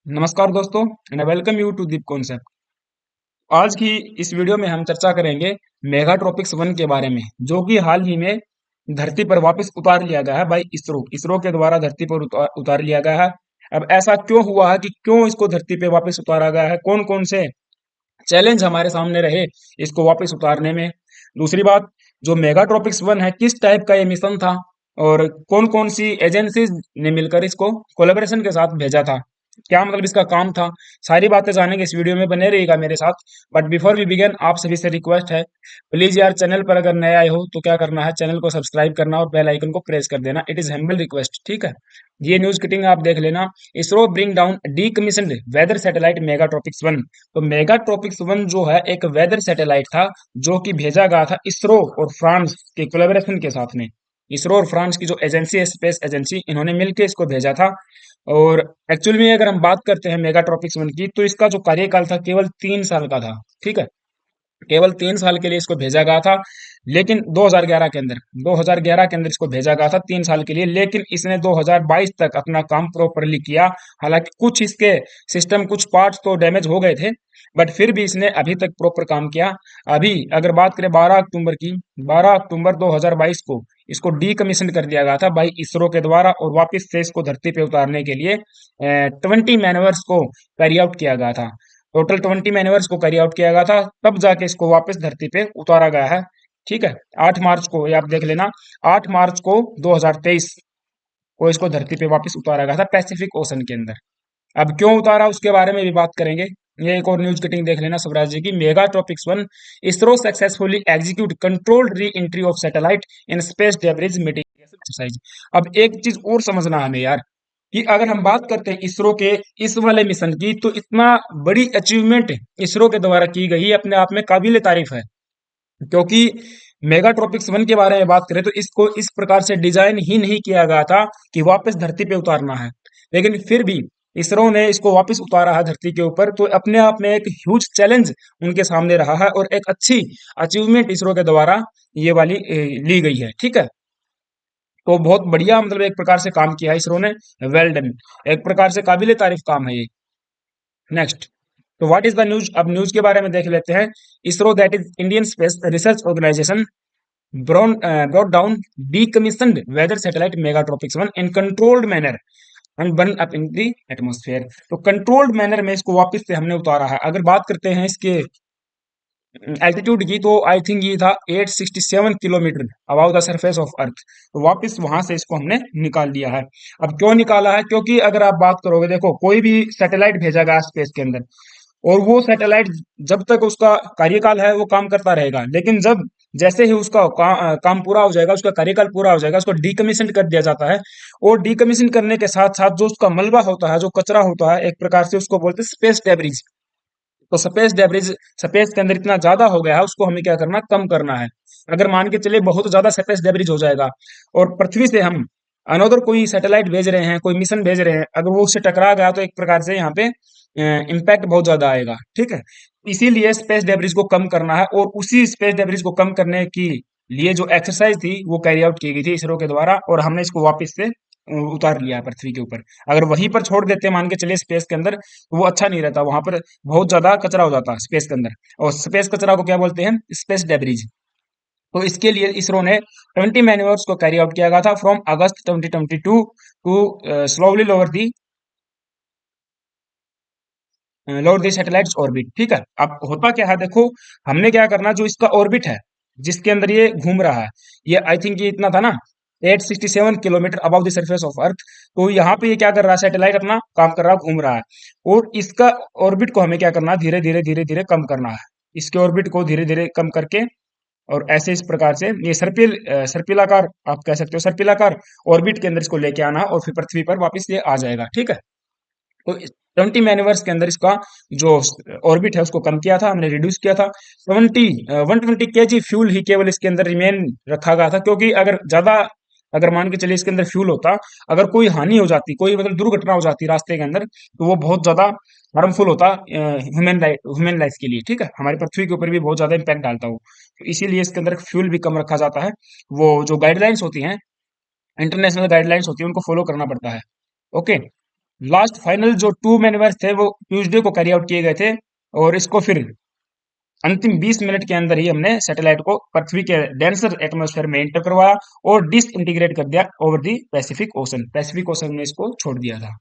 नमस्कार दोस्तों and welcome you to Deep concept. आज की इस वीडियो में हम चर्चा करेंगे मेगाट्रॉपिक्स वन के बारे में, जो कि हाल ही में धरती पर वापस उतार लिया गया है बाई इसरो के द्वारा धरती पर उतार लिया गया है। अब ऐसा क्यों हुआ है कि क्यों इसको धरती पे वापस उतारा गया है, कौन कौन से चैलेंज हमारे सामने रहे इसको वापस उतारने में। दूसरी बात, जो मेगाट्रॉपिक्स वन है किस टाइप का ये मिशन था और कौन कौन सी एजेंसीज ने मिलकर इसको कोलेबोरेशन के साथ भेजा था, क्या मतलब इसका काम था। सारी बातें जानेंगे, इस वीडियो में बने रहिएगा मेरे साथ। बट बिफोर वी बिगिन, आप सभी से रिक्वेस्ट है, प्लीज यार चैनल पर अगर नए आए हो तो क्या करना है, चैनल को सब्सक्राइब करना और बेल आइकन को प्रेस कर देना। इट इज हम्बल रिक्वेस्ट, ठीक है। ये न्यूज कटिंग आप देख लेना। ISRO bring down decommissioned weather satellite Megha Tropiques one. तो मेगाट्रॉपिक्स वन जो है एक वेदर सैटेलाइट था जो कि भेजा गया था इसरो और फ्रांस के कोलेबोरेशन के साथ में। इसरो और फ्रांस की जो एजेंसी है, स्पेस एजेंसी, इन्होंने मिलकर इसको भेजा था। और एक्चुअल में अगर हम बात करते हैं मेगाट्रॉपिक्स वन की, तो इसका जो कार्यकाल था केवल 3 साल का था, ठीक है। केवल 3 साल के लिए इसको भेजा गया था। लेकिन 2011 के अंदर 2011 के अंदर इसको भेजा गया था 3 साल के लिए, लेकिन इसने 2022 तक अपना काम प्रॉपरली किया। हालांकि कुछ इसके सिस्टम, कुछ पार्ट्स तो डैमेज हो गए थे, बट फिर भी इसने अभी तक प्रॉपर काम किया। अभी अगर बात करें 12 अक्टूबर की, 12 अक्टूबर 2022 को इसको डीकमीशन कर दिया गया था भाई इसरो के द्वारा, और वापस से इसको धरती पे उतारने के लिए 20 मैनवर्स को कैरी आउट किया गया था। टोटल 20 मैन्यूवर्स को कैरी आउट किया गया था, तब जाके इसको वापस धरती पे उतारा गया है, ठीक है। 8 मार्च को, ये आप देख लेना, 8 मार्च को 2023 को इसको धरती पे वापस उतारा गया था पैसिफिक ओशन के अंदर। अब क्यों उतारा उसके बारे में भी बात करेंगे। ये एक और न्यूज कटिंग देख लेना स्वराज जी की। Mega topics one, ISRO successfully execute controlled re entry of satellite in space debris meeting exercise. अब एक चीज और समझना है हमें यार, कि अगर हम बात करते हैं इसरो के इस वाले मिशन की, तो इतना बड़ी अचीवमेंट इसरो के द्वारा की गई अपने आप में काबिल तारीफ है। क्योंकि मेगाट्रॉपिक्स वन के बारे में बात करें तो इसको इस प्रकार से डिजाइन ही नहीं किया गया था कि वापस धरती पे उतारना है, लेकिन फिर भी इसरो ने इसको वापस उतारा है धरती के ऊपर, तो अपने आप में एक ह्यूज चैलेंज उनके सामने रहा है और एक अच्छी अचीवमेंट इसरो के द्वारा ये वाली ली गई है, ठीक है। तो बहुत बढ़िया, मतलब एक प्रकार से काम किया है इसरो ने। वेल डन, एक प्रकार से काबिले तारीफ काम है ये। नेक्स्ट, तो व्हाट इज द न्यूज, अब न्यूज के बारे में देख लेते हैं। ISRO, that is Indian Space Research Organisation, brought down decommissioned weather satellite megatropics 1 in controlled manner and burn up in the atmosphere। तो कंट्रोल्ड मैनर में इसको वापस से हमने उतारा है। अगर बात करते हैं इसके एल्टीट्यूड की, तो आई थिंक ये था 867 kilometre above the surface of earth. तो वापस वहां से इसको हमने निकाल दिया है। अब क्यों निकाला है, क्योंकि अगर आप बात करोगे, देखो कोई भी सैटेलाइट भेजा गया स्पेस के अंदर, और वो सैटेलाइट जब तक उसका कार्यकाल है वो काम करता रहेगा, लेकिन जब जैसे ही उसका काम पूरा हो जाएगा, उसका कार्यकाल पूरा हो जाएगा, उसको डीकमीशन कर दिया जाता है। और डीकमीशन करने के साथ साथ जो उसका मलबा होता है, जो कचरा होता है, एक प्रकार से उसको बोलते हैं स्पेस डेब्रिज। तो स्पेस डेब्रिज स्पेस के अंदर इतना ज्यादा हो गया है, उसको हमें क्या करना, कम करना है। अगर मान के चले बहुत ज्यादा स्पेस डेब्रिज हो जाएगा और पृथ्वी से हम अनदर कोई सैटेलाइट भेज रहे हैं, कोई मिशन भेज रहे हैं, अगर वो उससे टकरा गया तो एक प्रकार से यहाँ पे इम्पैक्ट बहुत ज्यादा आएगा, ठीक है। इसीलिए स्पेस डेब्रिज को कम करना है, और उसी स्पेस डेब्रिज को कम करने की लिए जो एक्सरसाइज थी वो कैरी आउट की गई थी इसरो के द्वारा, और हमने इसको वापस से उतार लिया है पृथ्वी के ऊपर। अगर वहीं पर छोड़ देते मान के चलिए स्पेस के अंदर, तो वो अच्छा नहीं रहता, वहां पर बहुत ज्यादा कचरा हो जाता है स्पेस के अंदर। और स्पेस कचरा को क्या बोलते हैं, स्पेस डेब्रिज। तो इसके लिए इसरो ने 20 मैन्यूवर्स को कैरी आउट किया गया था from August 2022 to slowly lower the satellites orbit, ठीक है। अब होता क्या है, देखो हमने क्या करना, जो इसका ऑर्बिट है जिसके अंदर ये घूम रहा है, ये आई थिंक ये इतना था ना, 867 kilometre above the surface of earth. तो यहाँ पे ये क्या कर रहा है, सैटेलाइट अपना काम कर रहा है, घूम रहा है। और इसका ऑर्बिट को हमें क्या करना है, धीरे धीरे धीरे धीरे कम करना है। इसके ऑर्बिट को धीरे धीरे कम करके, और ऐसे इस प्रकार से ये सर्पिलाकार, आप कह सकते हो सर्पिलाकार ऑर्बिट के अंदर इसको लेके आना है, और फिर पृथ्वी पर वापस ये आ जाएगा, ठीक है। तो 20 मैन्यूवर्स के अंदर इसका जो ऑर्बिट है उसको कम किया था, हमने रिड्यूस किया था। 120 kg फ्यूल ही केवल इसके अंदर रिमेन रखा गया था, क्योंकि अगर ज्यादा, अगर मान के चलिए इसके अंदर फ्यूल होता, अगर कोई हानि हो जाती, कोई मतलब दुर्घटना हो जाती रास्ते के अंदर, तो वो बहुत ज्यादा हार्मफुल होता ह्यूमन लाइफ के लिए, ठीक है। हमारी पृथ्वी के ऊपर भी बहुत ज्यादा इम्पैक्ट डालता वो, तो इसीलिए इसके अंदर फ्यूल भी कम रखा जाता है। वो जो गाइडलाइंस होती हैं, इंटरनेशनल गाइडलाइंस होती है, उनको फॉलो करना पड़ता है, ओके। लास्ट फाइनल जो 2 मैनवर्स थे वो ट्यूसडे को कैरी आउट किए गए थे, और इसको फिर अंतिम 20 मिनट के अंदर ही हमने सैटेलाइट को पृथ्वी के डेंसर एटमॉस्फेयर में एंटर करवाया और डिसइंटीग्रेट कर दिया ओवर दी पैसिफिक ओशन में इसको छोड़ दिया था।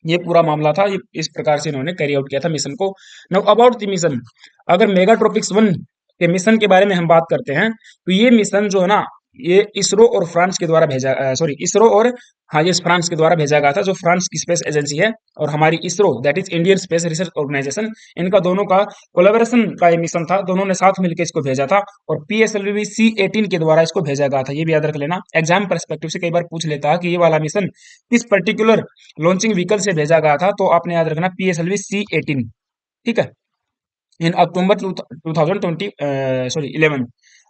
ये पूरा मामला था, ये इस प्रकार से इन्होंने कैरी आउट किया था मिशन को। नाउ अबाउट द मिशन, अगर मेगाट्रॉपिक्स 1 के मिशन के बारे में हम बात करते हैं, तो ये मिशन जो है ना, ये इसरो और फ्रांस के द्वारा भेजा, सॉरी इसरो और, हाँ ये फ्रांस के द्वारा भेजा गया था, जो फ्रांस की स्पेस एजेंसी है, और हमारी ISRO that is Indian Space Research Organisation, इनका दोनों का कोलेबोरेशन का ये मिशन था, दोनों ने साथ मिलकर इसको भेजा था, और पीएसएलवी C-18 के द्वारा इसको भेजा गया था। ये भी याद रख लेना, एग्जाम परस्पेक्टिव से कई बार पूछ लेता है कि ये वाला मिशन किस पर्टिकुलर लॉन्चिंग व्हीकल से भेजा गया था, तो आपने याद रखना पीएसएलवी C-18, ठीक है। इन अक्टूबर 2020 सॉरी 11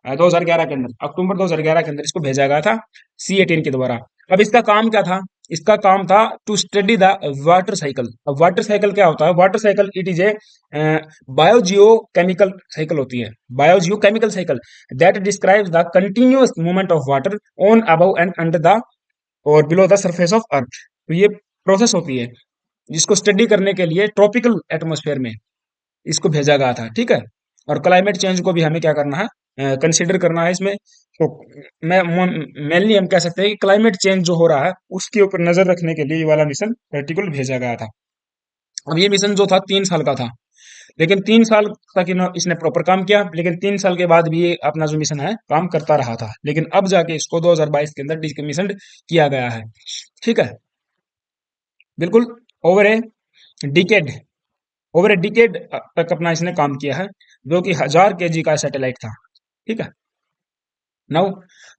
2011 के अंदर, अक्टूबर 2011 के अंदर इसको भेजा गया था C-18 के द्वारा। अब इसका काम क्या था? इसका काम था to study the water cycle. अब वाटर साइकिल क्या होता है? Water cycle it is a biogeochemical cycle होती है, biogeochemical cycle that describes the continuous movement of water on above and under the और below the surface of earth. तो ये process होती है जिसको स्टडी करने के लिए ट्रॉपिकल एटमॉस्फेयर में इसको भेजा गया था, ठीक है। और क्लाइमेट चेंज को भी हमें क्या करना है, कंसिडर करना है इसमें। तो मैं मेनली हम कह सकते हैं कि क्लाइमेट चेंज जो हो रहा है उसके ऊपर नजर रखने के लिए ये वाला मिशन पर्टिकुलर भेजा गया था। अब ये मिशन जो था 3 साल का था, लेकिन 3 साल तक इसने प्रॉपर काम किया, लेकिन 3 साल के बाद भी ये अपना जो मिशन है काम करता रहा था, लेकिन अब जाके इसको 2022 के अंदर डिकमीशन किया गया है, ठीक है। बिल्कुल over a decade, over a decade तक अपना इसने काम किया है, जो कि 1000 kg का सैटेलाइट था, ठीक है। Now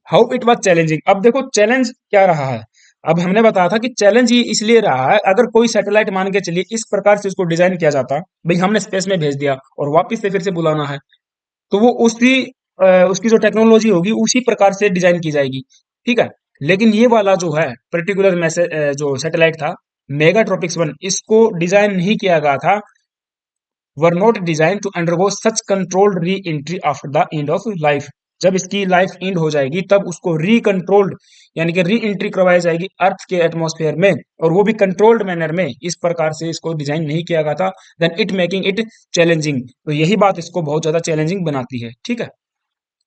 how it was challenging, अब देखो चैलेंज क्या रहा है। अब हमने बताया था कि चैलेंज ये इसलिए रहा है, अगर कोई सैटेलाइट मान के चलिए इस प्रकार से उसको डिजाइन किया जाता, भाई हमने स्पेस में भेज दिया और वापस से फिर से बुलाना है, तो वो उसकी जो टेक्नोलॉजी होगी उसी प्रकार से डिजाइन की जाएगी, ठीक है। लेकिन ये वाला जो है पर्टिकुलर मैसेज जो सैटेलाइट था मेगाट्रॉपिक्स 1, इसको डिजाइन नहीं किया गया था, were not design to undergo such controlled re entry after the end of life. जब इसकी लाइफ एंड हो जाएगी तब उसको रीकंट्रोल्ड यानी कि री एंट्री करवाई जाएगी अर्थ के एटमॉस्फेयर में, और वो भी कंट्रोल्ड मैनर में, इस प्रकार से इसको डिजाइन नहीं किया गया था। Then it making it challenging, तो यही बात इसको बहुत ज्यादा चैलेंजिंग बनाती है, ठीक है।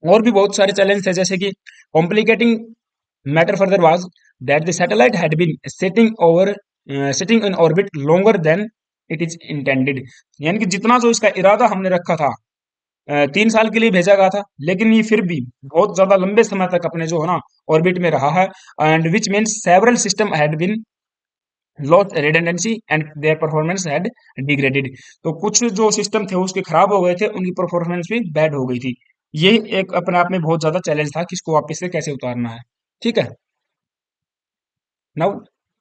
और भी बहुत सारे चैलेंज थे, जैसे कि complicating matter further was that the satellite had been sitting in orbit longer than it is intended, यानी कि जितना जो इसका इरादा हमने रखा था 3 साल के लिए भेजा गया था, लेकिन ये फिर भी बहुत ज्यादा लंबे समय तक अपने जो है ना ऑर्बिट में रहा है, and which means several system had been lost redundancy and their performance had degraded. तो कुछ जो सिस्टम थे उसके खराब हो गए थे, उनकी परफॉर्मेंस भी बैड हो गई थी। ये एक अपने आप में बहुत ज्यादा चैलेंज था कि इसको वापस से कैसे उतारना है, ठीक है। Now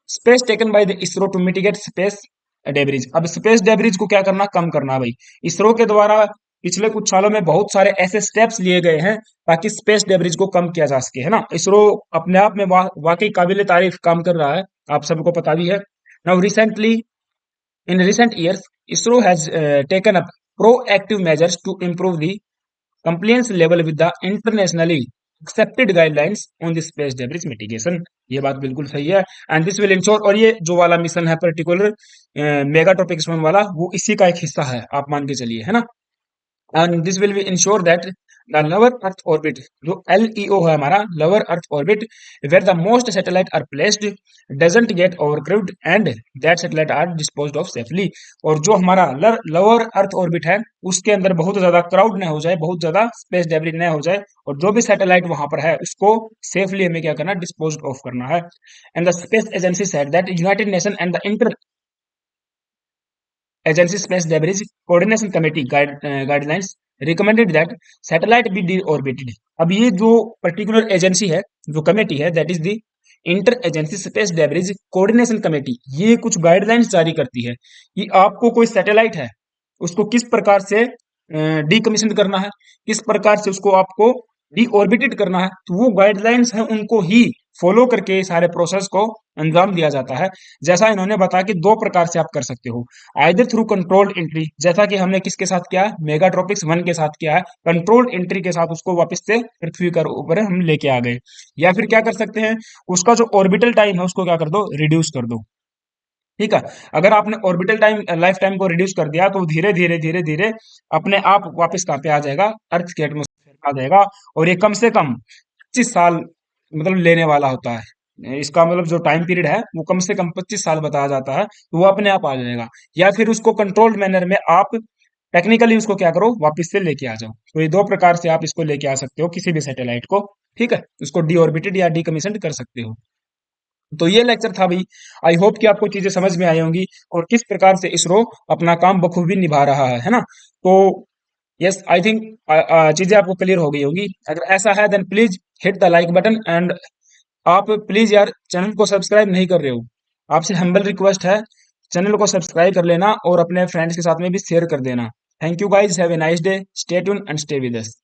space taken by the ISRO to mitigate space debris, अब स्पेस डेब्रिज को क्या करना, कम करना भाई। इसरो के द्वारा पिछले कुछ सालों में बहुत सारे ऐसे स्टेप्स लिए गए हैं ताकि स्पेस डेब्रिज को कम किया जा सके, है ना। इसरो अपने आप में वाकई काबिल तारीफ काम कर रहा है, आप सबको पता भी है। Now recently in recent years ISRO has taken up proactive measures to improve the compliance level with the internationally accepted guidelines on the space debris mitigation। ये बात बिल्कुल सही है, एंड दिस विल इंश्योर, और ये जो वाला मिशन है पर्टिकुलर मेगाट्रॉपिक्स 1 वाला, वो इसी का एक हिस्सा है, आप मान के चलिए, है ना। And this will be ensure that the lower earth orbit, जो LEO है हमारा, lower earth orbit, where the most satellite are placed doesn't get overcrowd and that satellite are disposed of safely. और जो हमारा लोअर अर्थ ऑर्बिट है उसके अंदर बहुत ज्यादा क्राउड न हो जाए, बहुत ज्यादा स्पेस डेब्रिस न हो जाए, और जो भी सैटेलाइट वहां पर है उसको सेफली हमें क्या करना, डिस्पोज ऑफ करना है। And the space agency said that United Nation and the inter agency space debris coordination committee guidelines recommended that satellite be deorbited. अब ये जो पर्टिकुलर एजेंसी है, जो कमेटी है, that is the inter agency space debris coordination committee, ये कुछ guidelines जारी करती है कि आपको कोई सैटेलाइट है उसको किस प्रकार से डीकमीशन करना है, किस प्रकार से उसको आपको डीऑर्बिटेड करना है। तो वो गाइडलाइंस है, उनको ही फॉलो करके सारे प्रोसेस को अंजाम दिया जाता है। जैसा इन्होंने बताया कि 2 प्रकार से आप कर सकते हो, आइदर थ्रू कंट्रोल्ड एंट्री, जैसा कि हमने किसके साथ किया है, मेगाट्रॉपिक्स 1 के साथ किया है, कंट्रोल्ड एंट्री के साथ उसको वापस से पृथ्वी के ऊपर हम लेके आ गए। या फिर क्या कर सकते हैं, उसका जो ऑर्बिटल टाइम है उसको क्या कर दो, रिड्यूस कर दो। ठीक है। अगर आपने ऑर्बिटल टाइम लाइफ टाइम को रिड्यूस कर दिया तो धीरे धीरे धीरे धीरे अपने आप वापस कहाँ पे आ जाएगा, अर्थ के एटमोस्फेयर में आ जाएगा। और ये कम से कम 25 साल मतलब लेने वाला होता है। इसका मतलब जो टाइम पीरियड है वो कम से कम 25 साल बताया जाता है, तो वो अपने आप आ जाएगा। या फिर उसको कंट्रोल्ड मैनर में आप टेक्निकली उसको क्या करो, वापस से लेके आ जाओ। तो ये दो प्रकार से आप इसको लेके आ सकते हो किसी भी सैटेलाइट को। ठीक है, उसको डीऑर्बिटेड या डीकमीशन्ड कर सकते हो। तो ये लेक्चर था भाई। आई होप कि आपको चीजें समझ में आई होंगी और किस प्रकार से इसरो अपना काम बखूबी निभा रहा है ना। तो यस, आई थिंक चीजें आपको क्लियर हो गई होगी। अगर ऐसा है then please hit the like button. And आप प्लीज यार चैनल को सब्सक्राइब नहीं कर रहे हो, आपसे हम्बल रिक्वेस्ट है, चैनल को सब्सक्राइब कर लेना और अपने फ्रेंड्स के साथ में भी शेयर कर देना। Thank you guys, have a nice day, stay tune and stay with us.